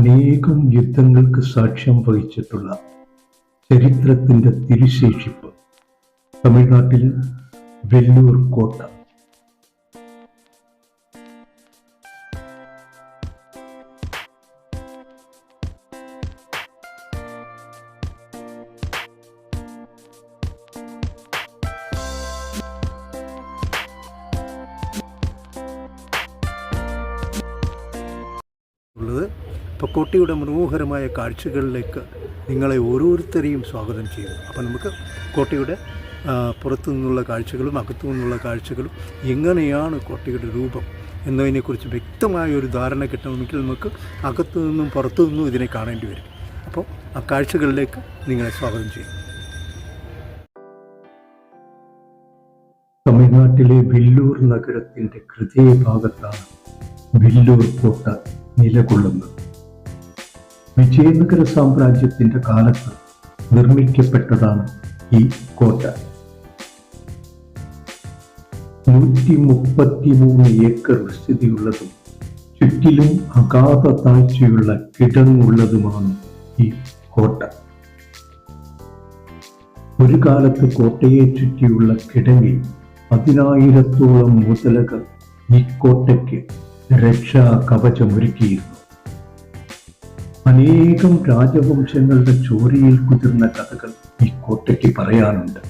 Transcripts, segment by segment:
അനേകം യുദ്ധങ്ങൾക്ക് സാക്ഷ്യം വഹിച്ചിട്ടുള്ള ചരിത്രത്തിന്റെ തിരുശേഷിപ്പ് തമിഴ്നാട്ടിൽ വെല്ലൂർ കോട്ട. ഇപ്പോൾ കോട്ടയുടെ മനോഹരമായ കാഴ്ചകളിലേക്ക് നിങ്ങളെ ഓരോരുത്തരെയും സ്വാഗതം ചെയ്യുന്നു. അപ്പോൾ നമുക്ക് കോട്ടയുടെ പുറത്തു നിന്നുള്ള കാഴ്ചകളും അകത്തു നിന്നുള്ള കാഴ്ചകളും എങ്ങനെയാണ് കോട്ടയുടെ രൂപം എന്നതിനെക്കുറിച്ച് വ്യക്തമായ ഒരു ധാരണ കിട്ടണമെങ്കിൽ നമുക്ക് അകത്തു നിന്നും പുറത്തു നിന്നും ഇതിനെ കാണേണ്ടി വരും. അപ്പോൾ ആ കാഴ്ചകളിലേക്ക് നിങ്ങളെ സ്വാഗതം ചെയ്യുന്നു. തമിഴ്നാട്ടിലെ വെല്ലൂർ നഗരത്തിന്റെ ഹൃദയഭാഗത്താണ് വെല്ലൂർ കോട്ട നിലകൊള്ളുന്നത്. വിജയനഗര സാമ്രാജ്യത്തിന്റെ കാലത്ത് നിർമ്മിക്കപ്പെട്ടതാണ് ഈ കോട്ട. 133 ഏക്കർ വിസ്തൃതിയുള്ളതും ചുറ്റിലും അഗാധ താഴ്ചയുള്ള കിടങ്ങുള്ളതുമാണ് ഈ കോട്ട. ഒരു കാലത്ത് കോട്ടയെ ചുറ്റിയുള്ള കിടങ്ങിൽ 10,000-ഓളം മുതലകൾ ഈ കോട്ടയ്ക്ക് രക്ഷാ കവചമൊരുക്കിയിരുന്നു. അനേകം രാജവംശങ്ങളുടെ ചോരയിൽ കുതിർന്ന കഥകൾ ഈ കോട്ടയ്ക്ക് പറയാനുണ്ട്.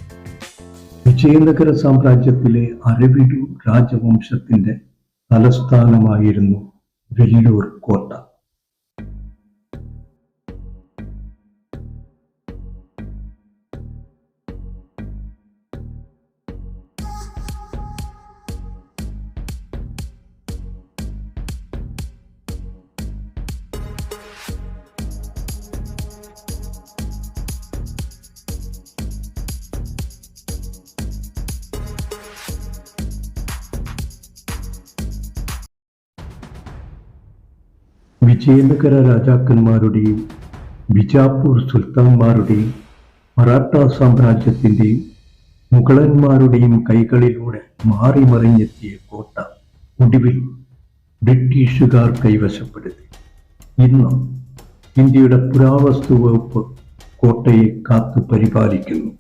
വിജയനഗര സാമ്രാജ്യത്തിലെ അരവിടു രാജവംശത്തിന്റെ തലസ്ഥാനമായിരുന്നു വെല്ലൂർ കോട്ട. വിജയനഗര രാജാക്കന്മാരുടെയും ബിജാപ്പൂർ സുൽത്താൻമാരുടെയും മറാഠ സാമ്രാജ്യത്തിന്റെയും മുഗളന്മാരുടെയും കൈകളിലൂടെ മാറിമറിഞ്ഞെത്തിയ കോട്ട ഒടുവിൽ ബ്രിട്ടീഷുകാർ കൈവശപ്പെടുത്തി. ഇന്ന് ഇന്ത്യയുടെ പുരാവസ്തു വകുപ്പ് കോട്ടയെ കാത്തു പരിപാലിക്കുന്നു.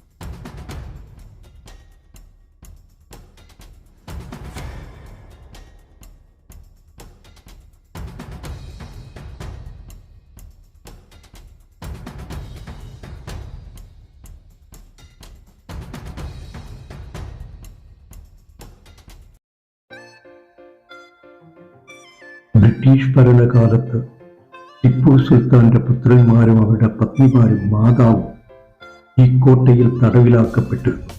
ബ്രിട്ടീഷ് ഭരണകാലത്ത് ടിപ്പു സുൽത്താന്റെ പുത്രന്മാരും അവരുടെ പത്നിമാരും മാതാവും ഈ കോട്ടയിൽ തടവിലാക്കപ്പെട്ടിരുന്നു.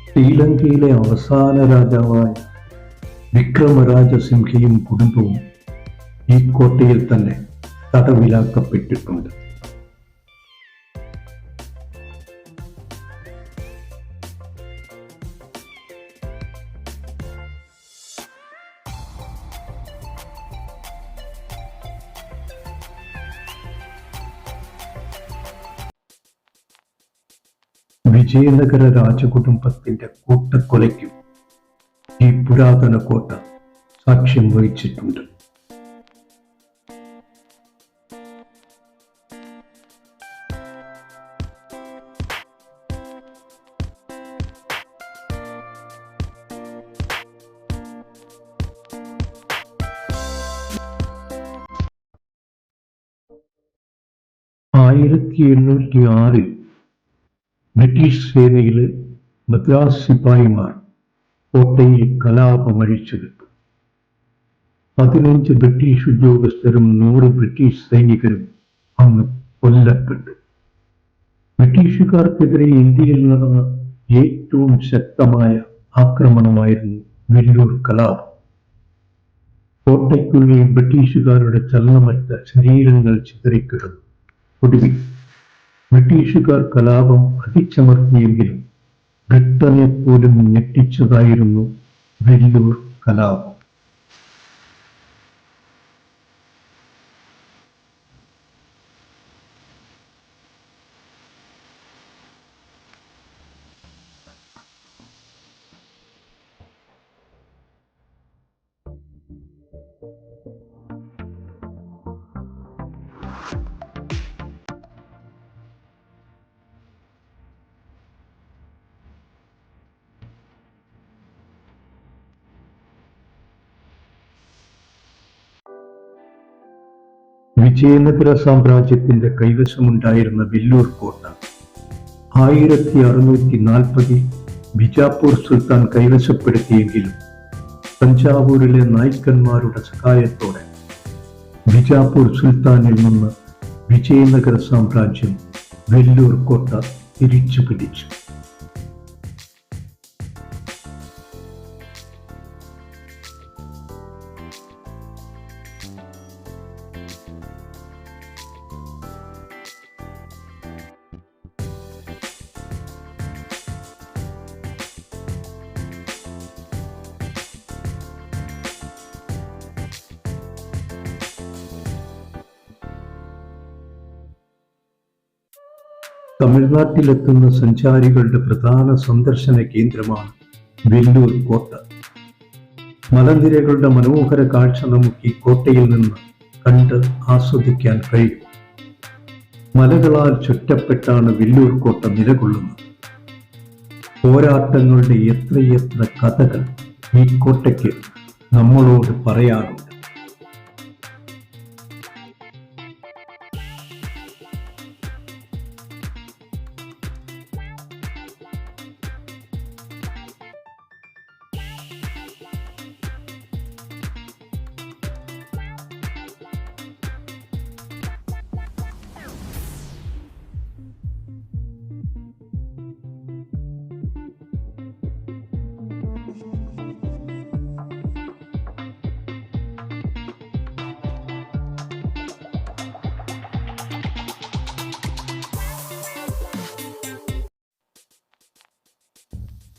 ശ്രീലങ്കയിലെ അവസാന രാജാവായ വിക്രമരാജസിംഹയും കുടുംബവും ഈ കോട്ടയിൽ തന്നെ തടവിലാക്കപ്പെട്ടിട്ടുണ്ട്. വിജയനഗര രാജകുടുംബത്തിന്റെ കൂട്ടക്കൊലയ്ക്കും ഈ പുരാതന കോട്ട സാക്ഷ്യം വഹിച്ചിട്ടുണ്ട്. ൽ ബ്രിട്ടീഷ് സേനയിലെ മദ്രാസ് സിപ്പായിമാർ കോട്ടയിൽ കലാപമഴിച്ചെടുത്തു. 15 ബ്രിട്ടീഷ് ഉദ്യോഗസ്ഥരും 100 ബ്രിട്ടീഷ് സൈനികരും അന്ന് കൊല്ലപ്പെട്ടു. ബ്രിട്ടീഷുകാർക്കെതിരെ ഇന്ത്യയിൽ നടന്ന ഏറ്റവും ശക്തമായ ആക്രമണമായിരുന്നു വെല്ലൂർ കലാപം. കോട്ടയ്ക്കുള്ളിൽ ബ്രിട്ടീഷുകാരുടെ ചലനമറ്റ ശരീരങ്ങൾ ചിതറിക്കിടന്നു. ഒടുവിൽ ബ്രിട്ടീഷുകാർ കലാപം അടിച്ചമർത്തിയെങ്കിലും ബ്രിട്ടനെ പോലും ഞെട്ടിച്ചതായിരുന്നു വെല്ലൂർ കലാപം. വിജയനഗര സാമ്രാജ്യത്തിന്റെ കൈവശമുണ്ടായിരുന്ന വെല്ലൂർ കോട്ട 1640 ബിജാപ്പൂർ സുൽത്താൻ കൈവശപ്പെടുത്തിയെങ്കിലും തഞ്ചാവൂരിലെ നായ്ക്കന്മാരുടെ സഹായത്തോടെ ബിജാപ്പൂർ സുൽത്താനിൽ നിന്ന് വിജയനഗര സാമ്രാജ്യം വെല്ലൂർ കോട്ട തിരിച്ചു പിടിച്ചു. തമിഴ്നാട്ടിലെത്തുന്ന സഞ്ചാരികളുടെ പ്രധാന സന്ദർശന കേന്ദ്രമാണ് വെല്ലൂർ കോട്ട. മലനിരകളുടെ മനോഹര കാഴ്ച നമുക്ക് ഈ കോട്ടയിൽ നിന്ന് കണ്ട് ആസ്വദിക്കാൻ കഴിയും. മലകളാൽ ചുറ്റപ്പെട്ടാണ് വെല്ലൂർ കോട്ട നിലകൊള്ളുന്നത്. പോരാട്ടങ്ങളുടെ എത്രയെത്ര കഥകൾ ഈ കോട്ടയ്ക്ക് നമ്മളോട് പറയാറുണ്ട്.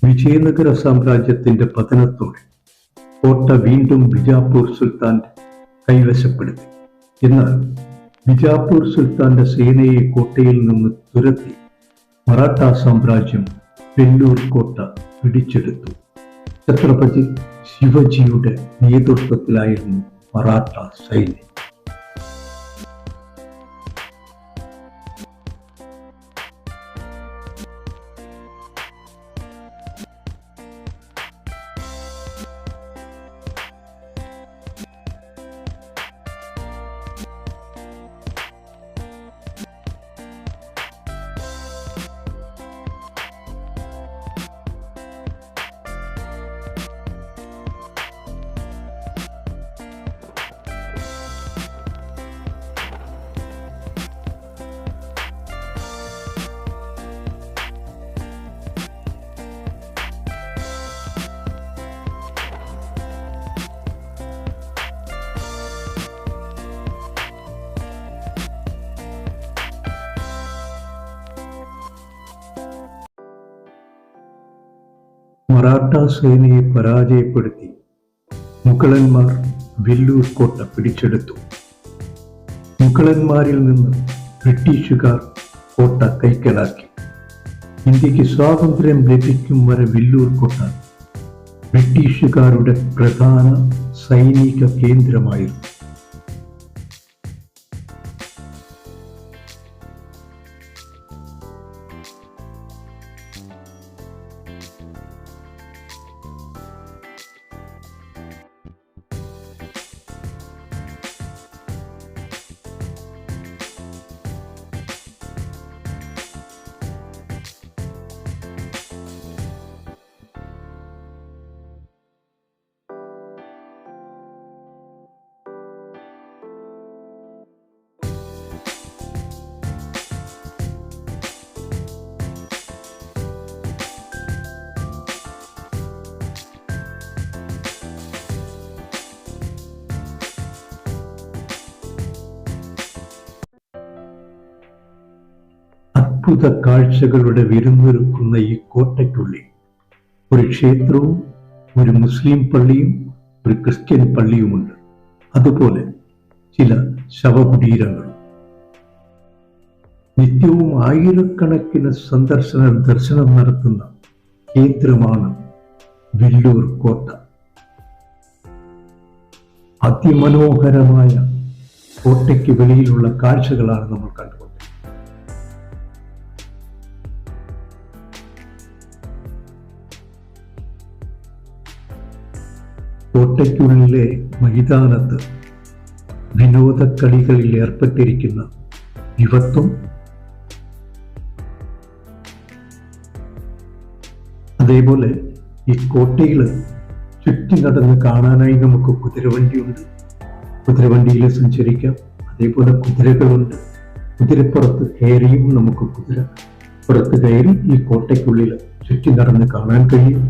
വിജയനഗര സാമ്രാജ്യത്തിന്റെ പതനത്തോടെ കോട്ട വീണ്ടും ബിജാപ്പൂർ സുൽത്താന്റെ കൈവശപ്പെടുത്തി. എന്നാൽ ബിജാപ്പൂർ സുൽത്താന്റെ സേനയെ കോട്ടയിൽ നിന്ന് തുരത്തി മറാഠ സാമ്രാജ്യം വെല്ലൂർ കോട്ട പിടിച്ചെടുത്തു. ഛത്രപതി ശിവജിയുടെ നേതൃത്വത്തിലായിരുന്നു മറാഠ സൈന്യം. മറാഠ സേനയെ പരാജയപ്പെടുത്തി മുഗളന്മാർ വെല്ലൂർ കോട്ട പിടിച്ചെടുത്തു. മുഗളന്മാരിൽ നിന്ന് ബ്രിട്ടീഷുകാർ കോട്ട കൈക്കലാക്കി. ഇന്ത്യക്ക് സ്വാതന്ത്ര്യം ലഭിക്കും വരെ വെല്ലൂർ കോട്ട ബ്രിട്ടീഷുകാരുടെ പ്രധാന സൈനിക കേന്ദ്രമായിരുന്നു. അത്ഭുത കാഴ്ചകളുടെ വിരുന്നൊരുക്കുന്ന ഈ കോട്ടയ്ക്കുള്ളിൽ ഒരു ക്ഷേത്രവും ഒരു മുസ്ലിം പള്ളിയും ഒരു ക്രിസ്ത്യൻ പള്ളിയുമുണ്ട്. അതുപോലെ ചില ശവകുടീരങ്ങളും. നിത്യവും ആയിരക്കണക്കിന് സന്ദർശകർ ദർശനം നടത്തുന്ന കേന്ദ്രമാണ് വെല്ലൂർ കോട്ട. അതിമനോഹരമായ കോട്ടയ്ക്ക് വെളിയിലുള്ള കാഴ്ചകളാണ് നമ്മൾ കണ്ടുകൊണ്ടത്. കോട്ടയ്ക്കുള്ളിലെ മൈതാനത്ത് വിനോദക്കളികളിൽ ഏർപ്പെട്ടിരിക്കുന്ന യുവത്വം, അതേപോലെ ഈ കോട്ടയിൽ ചുറ്റി നടന്ന് കാണാനായി നമുക്ക് കുതിരവണ്ടിയുണ്ട്. കുതിരവണ്ടിയിൽ സഞ്ചരിക്കാം. അതേപോലെ കുതിരകളുണ്ട്. കുതിരപ്പുറത്ത് കയറിയും നമുക്ക് കുതിരപ്പുറത്ത് കയറി ഈ കോട്ടയ്ക്കുള്ളിൽ ചുറ്റി നടന്ന് കാണാൻ കഴിയും.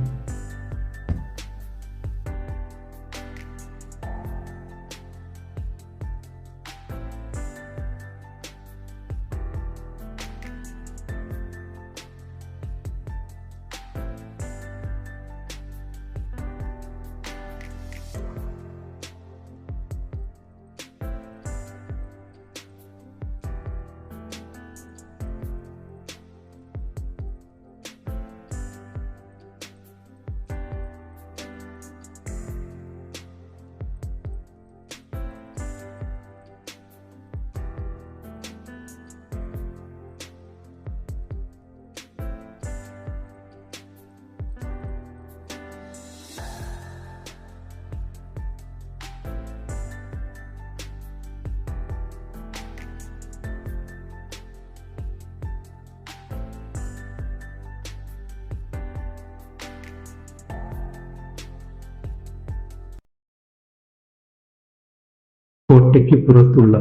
കോട്ടയ്ക്ക് പുറത്തുള്ള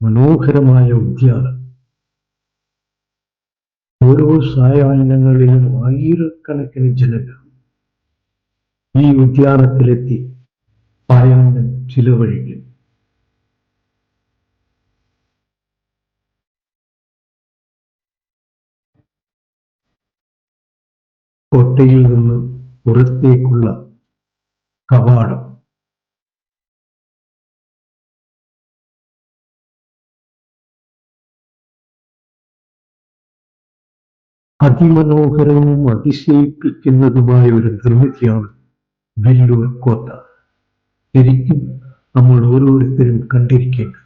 മനോഹരമായ ഉദ്യാനം. ഓരോ സായാഹ്നങ്ങളിലും ആയിരക്കണക്കിന് ജനങ്ങൾ ഈ ഉദ്യാനത്തിലെത്തി സായാഹ്നം ചിലവഴിക്കും. കോട്ടയിൽ നിന്ന് പുറത്തേക്കുള്ള കവാടം. അതിമനോഹരവും അതിശയിപ്പിക്കുന്നതുമായ ഒരു നിർമ്മിതിയാണ് വെല്ലൂർ കോട്ട. ശരിക്കും നമ്മൾ ഓരോരുത്തരും കണ്ടിരിക്കേണ്ടത്.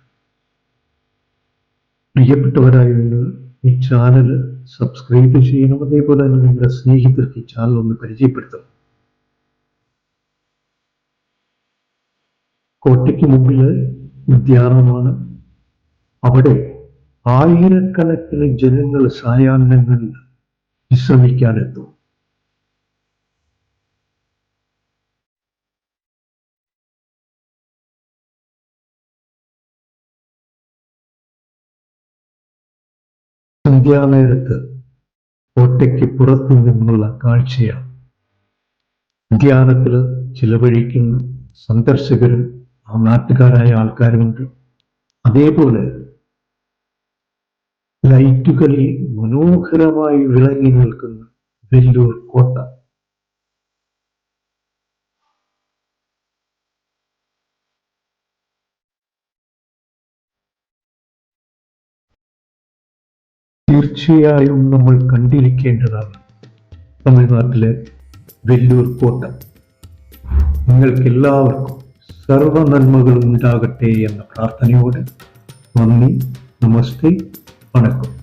പ്രിയപ്പെട്ടവരായ നിങ്ങൾ ഈ ചാനൽ സബ്സ്ക്രൈബ് ചെയ്യണം. അതേപോലെ തന്നെ നിങ്ങളുടെ സ്നേഹിതർക്ക് ഈ ചാനൽ ഒന്ന് പരിചയപ്പെടുത്തണം. കോട്ടയ്ക്ക് മുമ്പിൽ ഉദ്യാനമാണ്. അവിടെ ആയിരക്കണക്കിന് ജനങ്ങൾ സായാഹ്നങ്ങളിൽ വിശ്രമിക്കാനെത്തും. സന്ധ്യാനേരത്ത് കോട്ടയ്ക്ക് പുറത്തു നിന്നുള്ള കാഴ്ചയാണ്. ഉദ്യാനത്തിൽ ചിലവഴിക്കുന്ന സന്ദർശകരും നാട്ടുകാരായ ആൾക്കാരുമുണ്ട്. അതേപോലെ ലൈറ്റുകളിൽ മനോഹരമായി വിളങ്ങി നിൽക്കുന്ന വെല്ലൂർ കോട്ട. തീർച്ചയായും നമ്മൾ കണ്ടിരിക്കേണ്ടതാണ് തമിഴ്നാട്ടിലെ വെല്ലൂർ കോട്ട. നിങ്ങൾക്കെല്ലാവർക്കും സർവ നന്മകളും ഉണ്ടാകട്ടെ എന്ന പ്രാർത്ഥനയോടെ നന്ദി, നമസ്തേ, വണക്കം.